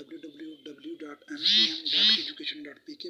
www.mcm.education.pk